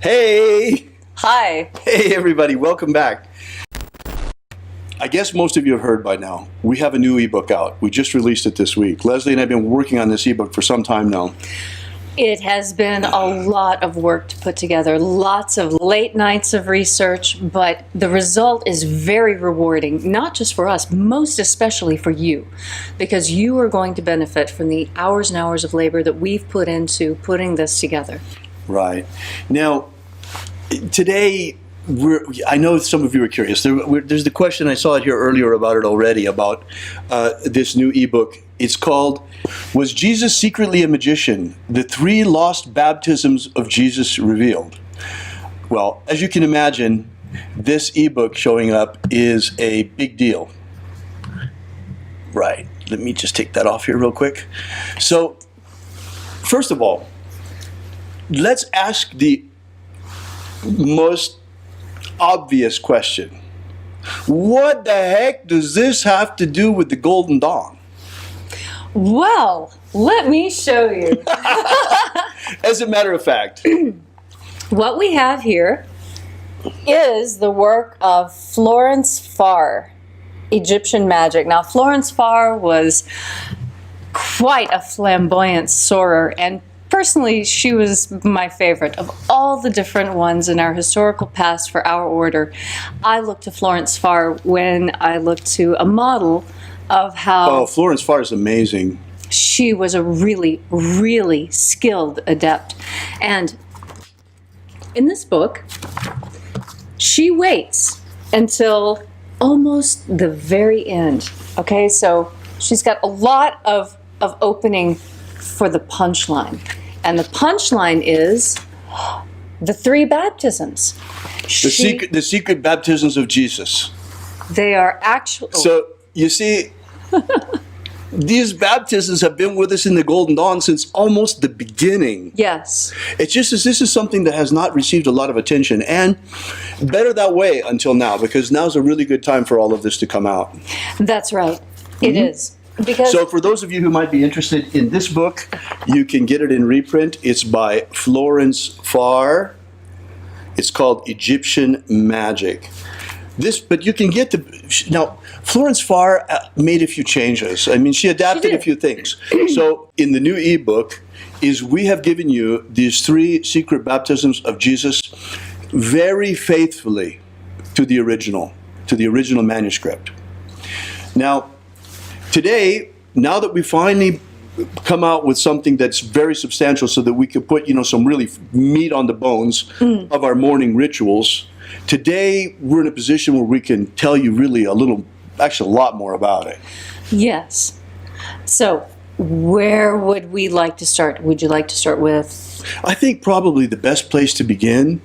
Hey! Hi. Hey everybody, welcome back. I guess most of you have heard by now, we have a new ebook out. We just released it this week. Leslie and I have been working on this ebook for some time now. It has been a lot of work to put together, lots of late nights of research, but the result is very rewarding, not just for us, most especially for you, because you are going to benefit from the hours and hours of labor that we've put into putting this together. Right. Now, today, I know some of you are curious. There's the question, I saw it here earlier about it already, about this new ebook. It's called, Was Jesus Secretly a Magician? The 3 Lost Baptisms of Jesus Revealed. Well, as you can imagine, this ebook showing up is a big deal. Right. Let me just take that off here real quick. So, first of all, let's ask the most obvious question. What the heck does this have to do with the Golden Dawn? Well, let me show you. As a matter of fact. What we have here is the work of Florence Farr, Egyptian Magic. Now, Florence Farr was quite a flamboyant soarer, and personally, she was my favorite. Of all the different ones in our historical past for our order, I look to Florence Farr when I look to a model of how... Oh, Florence Farr is amazing. She was a really, really skilled adept. And in this book, she waits until almost the very end. Okay, so she's got a lot of opening for the punchline. And the punchline is the 3 baptisms. The secret baptisms of Jesus. They are actual. So, you see, these baptisms have been with us in the Golden Dawn since almost the beginning. Yes. It's just as this is something that has not received a lot of attention, and better that way until now, because now's a really good time for all of this to come out. That's right. It is. Because so for those of you who might be interested in this book, you can get it in reprint. It's by Florence Farr. It's called Egyptian Magic. But you can get now, Florence Farr made a few changes. I mean, she adapted a few things. So in the new ebook we have given you these 3 secret baptisms of Jesus very faithfully to the original manuscript. Now, today, now that we finally come out with something that's very substantial so that we can put, some really meat on the bones of our morning rituals, today we're in a position where we can tell you really a lot more about it. Yes. So, where would we like to start? Would you like to start with? I think probably the best place to begin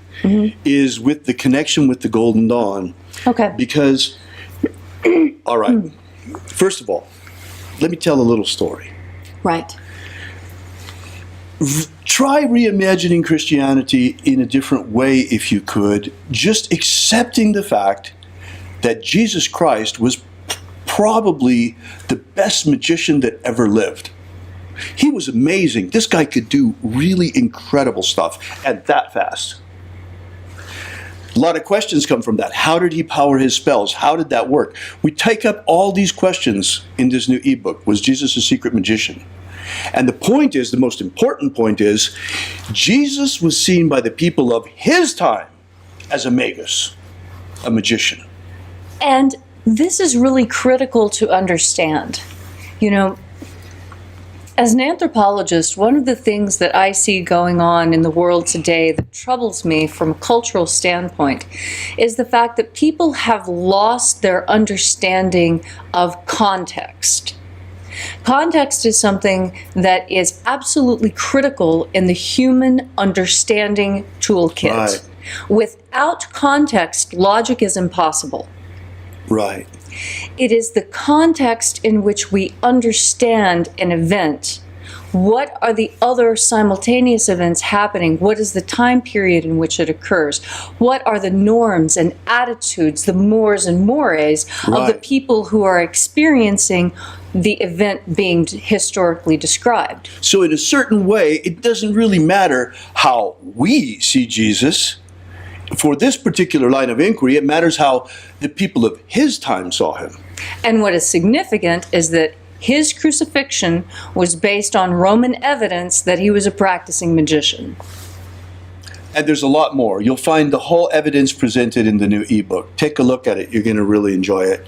is with the connection with the Golden Dawn. Okay. Because, all right, first of all, let me tell a little story. Right. Try reimagining Christianity in a different way if you could, just accepting the fact that Jesus Christ was probably the best magician that ever lived. He was amazing. This guy could do really incredible stuff, and that fast. A lot of questions come from that. How did he power his spells? How did that work? We take up all these questions in this new ebook. Was Jesus a secret magician? And the most important point is, Jesus was seen by the people of his time as a magus, a magician. And this is really critical to understand. As an anthropologist, one of the things that I see going on in the world today that troubles me from a cultural standpoint is the fact that people have lost their understanding of context. Context is something that is absolutely critical in the human understanding toolkit. Right. Without context, logic is impossible. Right. It is the context in which we understand an event what are the other simultaneous events happening? What is the time period in which it occurs? What are the norms and attitudes, the mores and mores of the people who are experiencing the event being historically described? So in a certain way, it doesn't really matter how we see Jesus. For this particular line of inquiry, it matters how the people of his time saw him. And what is significant is that his crucifixion was based on Roman evidence that he was a practicing magician. And there's a lot more. You'll find the whole evidence presented in the new ebook. Take a look at it. You're going to really enjoy it.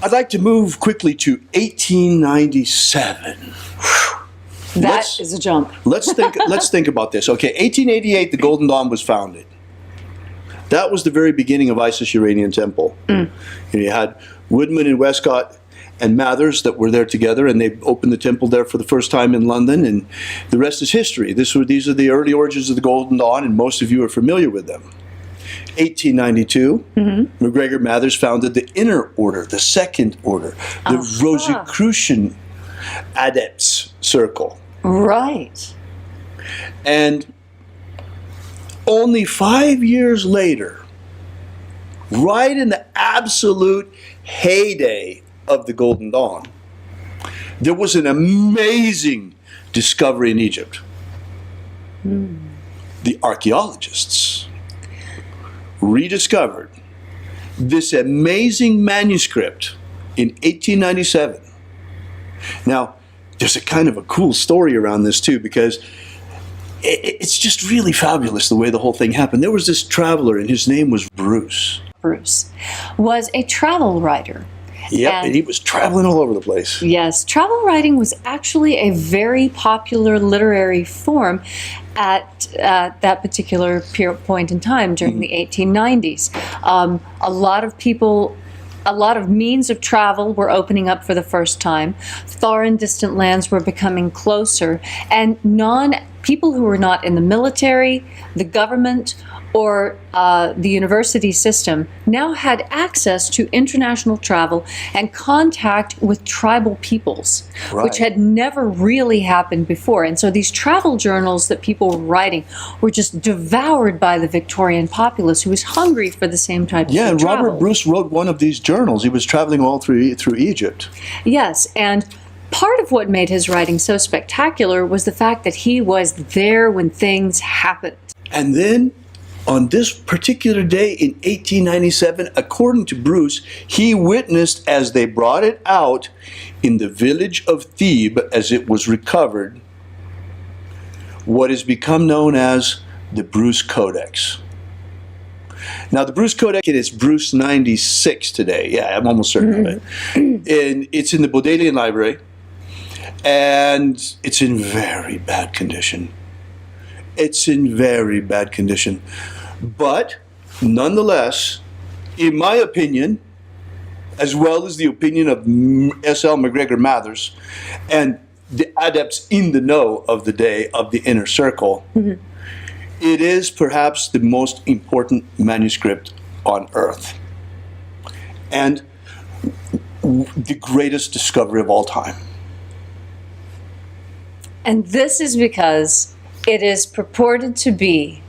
I'd like to move quickly to 1897. That is a jump. Let's think about this. Okay, 1888, the Golden Dawn was founded. That was the very beginning of Isis Uranian Temple. You had Woodman and Westcott and Mathers that were there together, and they opened the temple there for the first time in London, and the rest is history. These are the early origins of the Golden Dawn, and most of you are familiar with them. 1892, McGregor Mathers founded the Inner Order, the Second Order, the Rosicrucian Adepts Circle. Right. And only 5 years later, right in the absolute heyday of the Golden Dawn, there was an amazing discovery in Egypt. The archaeologists rediscovered this amazing manuscript in 1897. Now, there's a kind of a cool story around this too, because it's just really fabulous the way the whole thing happened. There was this traveler, and his name was Bruce. Bruce was a travel writer. Yep, and he was traveling all over the place. Yes, travel writing was actually a very popular literary form at that particular point in time during the 1890s. A lot of people, a lot of means of travel were opening up for the first time. Far and distant lands were becoming closer, and people who were not in the military, the government, or the university system now had access to international travel and contact with tribal peoples, which had never really happened before. And so these travel journals that people were writing were just devoured by the Victorian populace, who was hungry for the same type of travel. Yeah, and Robert Bruce wrote one of these journals. He was traveling all through Egypt. Yes, and part of what made his writing so spectacular was the fact that he was there when things happened. And then, on this particular day in 1897, according to Bruce, he witnessed as they brought it out in the village of Thebes as it was recovered, what has become known as the Bruce Codex. Now, the Bruce Codex is Bruce 96 today. Yeah, I'm almost certain of it. And it's in the Bodleian Library, and it's in very bad condition. It's in very bad condition. But, nonetheless, in my opinion, as well as the opinion of S.L. McGregor Mathers and the adepts in the know of the day of the Inner Circle, it is perhaps the most important manuscript on earth. And the greatest discovery of all time. And this is because it is purported to be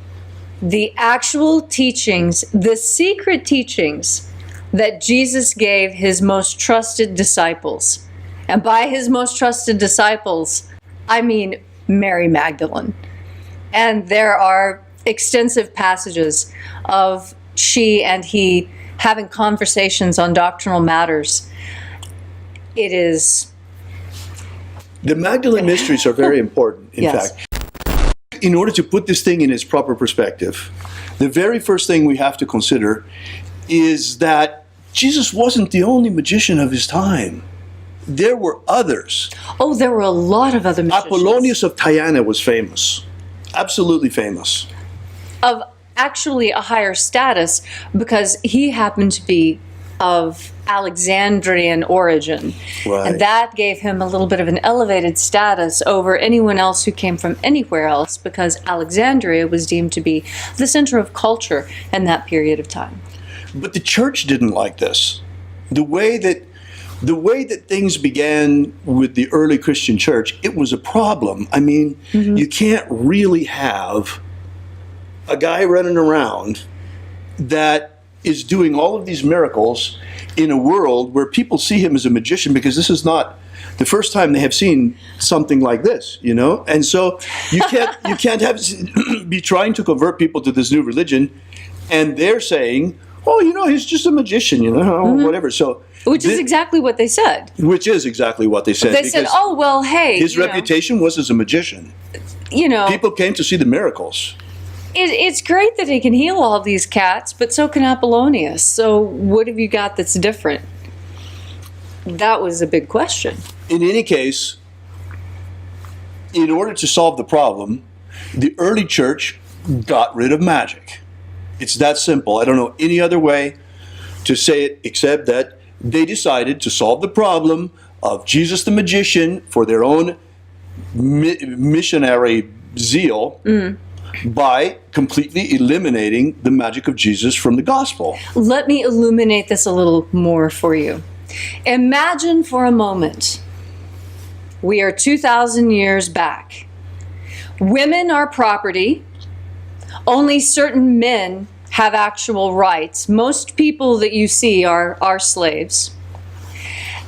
the actual teachings, the secret teachings that Jesus gave his most trusted disciples. And by his most trusted disciples, I mean Mary Magdalene. And there are extensive passages of she and he having conversations on doctrinal matters. It is... The Magdalene mysteries are very important, in fact. In order to put this thing in its proper perspective, the very first thing we have to consider is that Jesus wasn't the only magician of his time. There were others. Oh, there were a lot of other magicians. Apollonius of Tyana was famous. Absolutely famous. Of actually a higher status, because he happened to be of Alexandrian origin. Right. And that gave him a little bit of an elevated status over anyone else who came from anywhere else, because Alexandria was deemed to be the center of culture in that period of time. But the church didn't like this. The way that the way that things began with the early Christian church, it was a problem. I mean, you can't really have a guy running around that is doing all of these miracles in a world where people see him as a magician, because this is not the first time they have seen something like this, you know? And so you can't have be trying to convert people to this new religion, and they're saying, oh, you know, he's just a magician, you know, whatever. So Which is exactly what they said. Which is exactly what they said. They said, oh, well, hey. His reputation was as a magician. You know. People came to see the miracles. It's great that he can heal all these cats, but so can Apollonius. So what have you got that's different? That was a big question. In any case, in order to solve the problem, the early church got rid of magic. It's that simple. I don't know any other way to say it except that they decided to solve the problem of Jesus the magician for their own missionary zeal by completely eliminating the magic of Jesus from the gospel. Let me illuminate this a little more for you. Imagine for a moment, we are 2,000 years back. Women are property. Only certain men have actual rights. Most people that you see are slaves.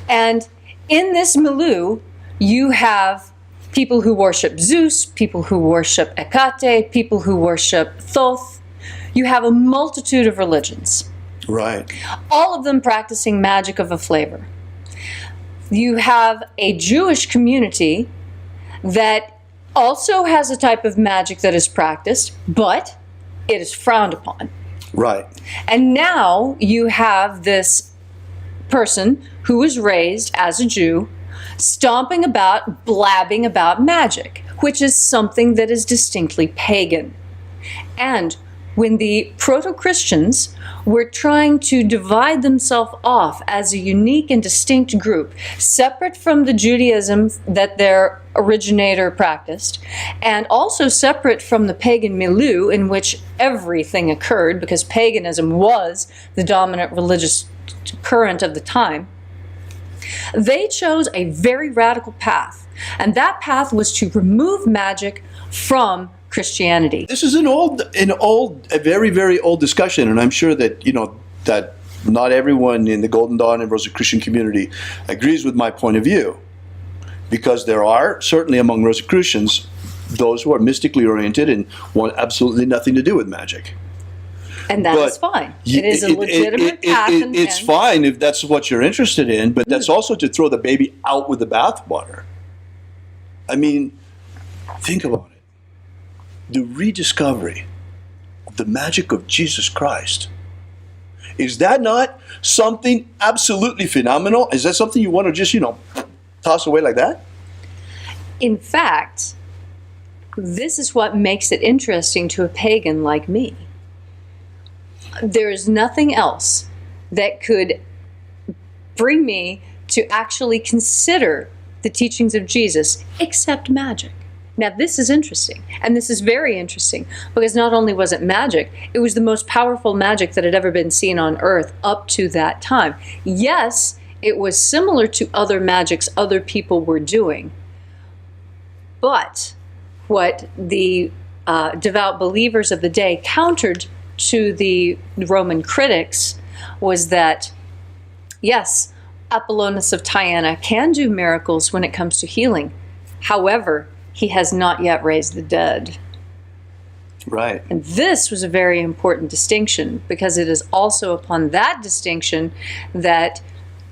And in this milieu, you have people who worship Zeus, people who worship Hecate, people who worship Thoth. You have a multitude of religions. Right. All of them practicing magic of a flavor. You have a Jewish community that also has a type of magic that is practiced, but it is frowned upon. Right. And now you have this person who was raised as a Jew stomping about, blabbing about magic, which is something that is distinctly pagan. And when the proto-Christians were trying to divide themselves off as a unique and distinct group, separate from the Judaism that their originator practiced, and also separate from the pagan milieu in which everything occurred, because paganism was the dominant religious current of the time, they chose a very radical path. And that path was to remove magic from Christianity. This is a very, very old discussion, and I'm sure that, you know, that not everyone in the Golden Dawn and Rosicrucian community agrees with my point of view, because there are certainly among Rosicrucians those who are mystically oriented and want absolutely nothing to do with magic. And that is fine. It is a legitimate path. It's fine if that's what you're interested in, but that's also to throw the baby out with the bathwater. I mean, think about it. The rediscovery of the magic of Jesus Christ. Is that not something absolutely phenomenal? Is that something you want to just, you know, toss away like that? In fact, this is what makes it interesting to a pagan like me. There is nothing else that could bring me to actually consider the teachings of Jesus except magic. Now, this is interesting, and this is very interesting, because not only was it magic, it was the most powerful magic that had ever been seen on Earth up to that time. Yes, it was similar to other magics other people were doing, but what the devout believers of the day countered to the Roman critics was that, yes, Apollonius of Tyana can do miracles when it comes to healing. However, he has not yet raised the dead. Right. And this was a very important distinction, because it is also upon that distinction that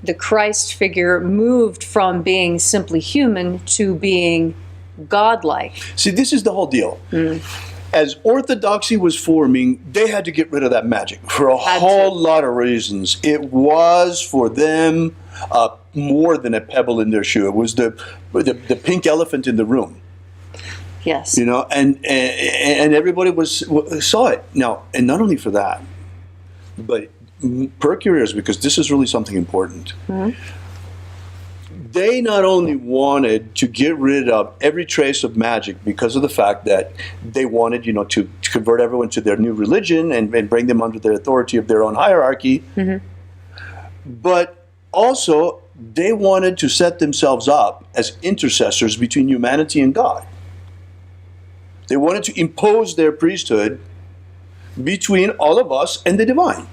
the Christ figure moved from being simply human to being godlike. See, this is the whole deal. As orthodoxy was forming, they had to get rid of that magic for a whole lot of reasons. It was for them more than a pebble in their shoe. It was the pink elephant in the room. Yes. You know, and everybody saw it. Now, and not only for that, but perk your ears, because this is really something important. They not only wanted to get rid of every trace of magic because of the fact that they wanted, you know, to convert everyone to their new religion and bring them under the authority of their own hierarchy, but also they wanted to set themselves up as intercessors between humanity and God. They wanted to impose their priesthood between all of us and the divine.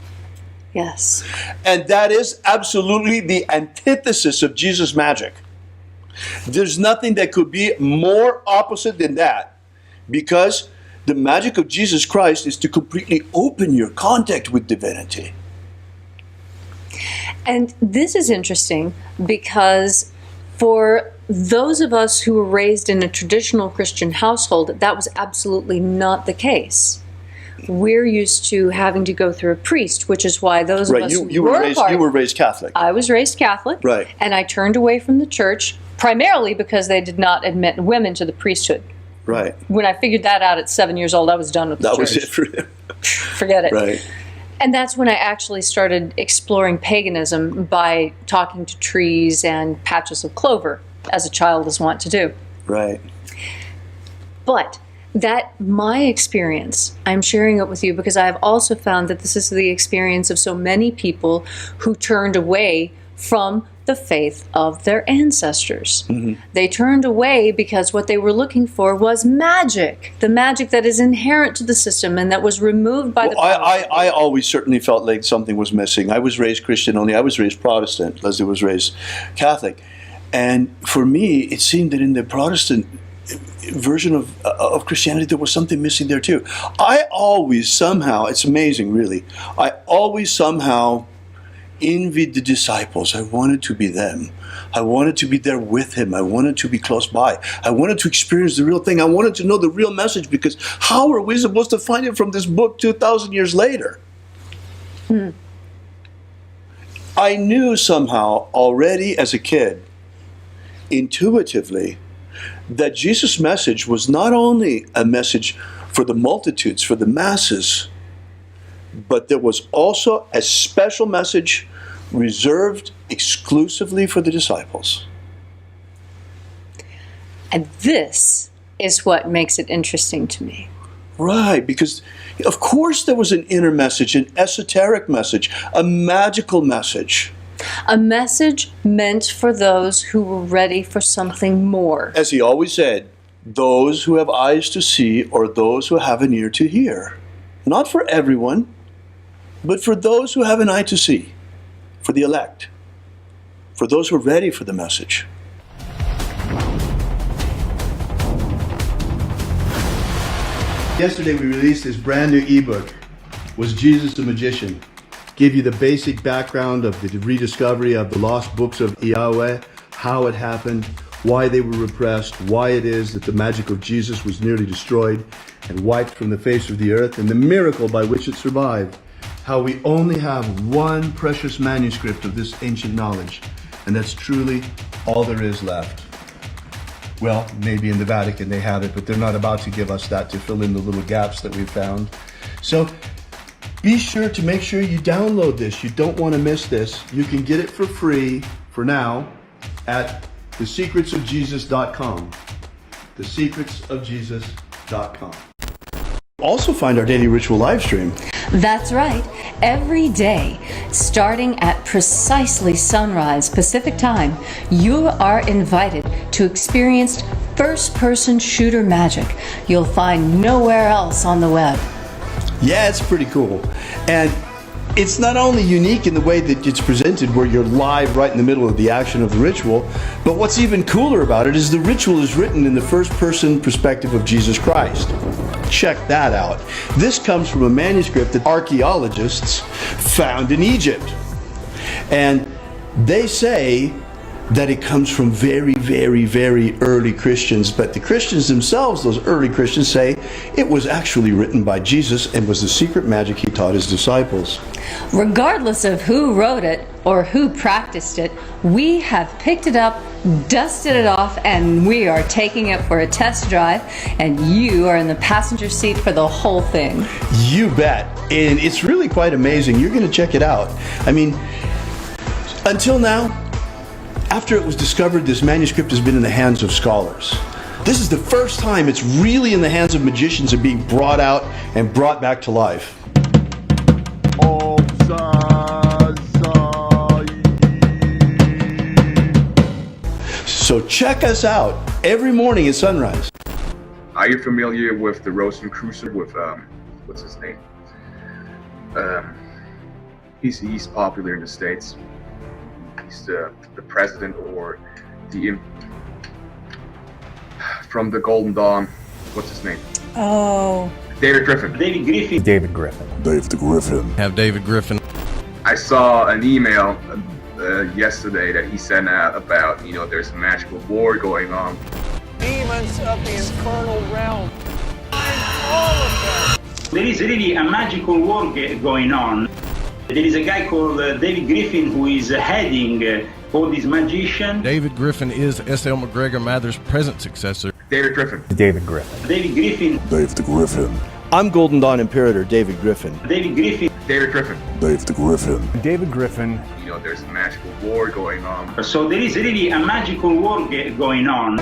Yes. And that is absolutely the antithesis of Jesus' magic. There's nothing that could be more opposite than that, because the magic of Jesus Christ is to completely open your contact with divinity. And this is interesting because for those of us who were raised in a traditional Christian household, that was absolutely not the case. We're used to having to go through a priest, which is why those of us you were raised Catholic. I was raised Catholic. Right. And I turned away from the church primarily because they did not admit women to the priesthood. Right. When I figured that out at 7 years old, I was done with the church. That was it for him. Forget it. Right. And that's when I actually started exploring paganism by talking to trees and patches of clover, as a child is wont to do. Right. But that my experience, I'm sharing it with you because I've also found that this is the experience of so many people who turned away from the faith of their ancestors. Mm-hmm. They turned away because what they were looking for was magic, the magic that is inherent to the system and that was removed by the I always certainly felt like something was missing. I was raised Christian only. I was raised Protestant. Leslie was raised Catholic. And for me, it seemed that in the Protestant version of Christianity, there was something missing there too. I always somehow, it's amazing really, I always somehow envied the disciples. I wanted to be them. I wanted to be there with him. I wanted to be close by. I wanted to experience the real thing. I wanted to know the real message, because how are we supposed to find it from this book 2,000 years later? I knew somehow already as a kid, intuitively, that Jesus' message was not only a message for the multitudes, for the masses, but there was also a special message reserved exclusively for the disciples. And this is what makes it interesting to me. Right, because of course there was an inner message, an esoteric message, a magical message. A message meant for those who were ready for something more. As he always said, those who have eyes to see or those who have an ear to hear. Not for everyone, but for those who have an eye to see, for the elect, for those who are ready for the message. Yesterday we released this brand new ebook, Was Jesus a Magician? Give you the basic background of the rediscovery of the lost books of Yahweh, how it happened, why they were repressed, why it is that the magic of Jesus was nearly destroyed and wiped from the face of the earth, and the miracle by which it survived. How we only have one precious manuscript of this ancient knowledge, and that's truly all there is left. Well, maybe in the Vatican they have it, but they're not about to give us that to fill in the little gaps that we've found. So be sure to make sure you download this. You don't want to miss this. You can get it for free for now at thesecretsofjesus.com. Thesecretsofjesus.com. Also find our daily ritual live stream. That's right. Every day, starting at precisely sunrise Pacific time, you are invited to experience first-person shooter magic you'll find nowhere else on the web. Yeah, it's pretty cool. And it's not only unique in the way that it's presented, where you're live right in the middle of the action of the ritual, but what's even cooler about it is the ritual is written in the first-person perspective of Jesus Christ. Check that out. This comes from a manuscript that archaeologists found in Egypt. And they say that it comes from very, very, very early Christians, but the Christians themselves, those early Christians, say it was actually written by Jesus and was the secret magic he taught his disciples. Regardless of who wrote it or who practiced it, we have picked it up, dusted it off, and we are taking it for a test drive, and you are in the passenger seat for the whole thing. You bet. And it's really quite amazing. You're going to check it out. I mean, until now, after it was discovered, this manuscript has been in the hands of scholars. This is the first time it's really in the hands of magicians and being brought out and brought back to life. So check us out every morning at sunrise. Are you familiar with the Rosicrucian with what's his name? He's popular in the States. He's the president or the from the Golden Dawn. What's his name? Oh. David Griffin. David Griffin. David Griffin. David Griffin. Have David Griffin. I saw an email yesterday that he sent out about, there's a magical war going on. Demons of the infernal realm. All of them. There is really a magical war going on. There is a guy called David Griffin who is heading all these magicians. David Griffin is S.L. McGregor Mather's present successor. David Griffin. David Griffin. David Griffin. David Griffin. I'm Golden Dawn Imperator David Griffin. David Griffin. David Griffin. David Griffin. David Griffin. There's a magical war going on. So there is really a magical war going on.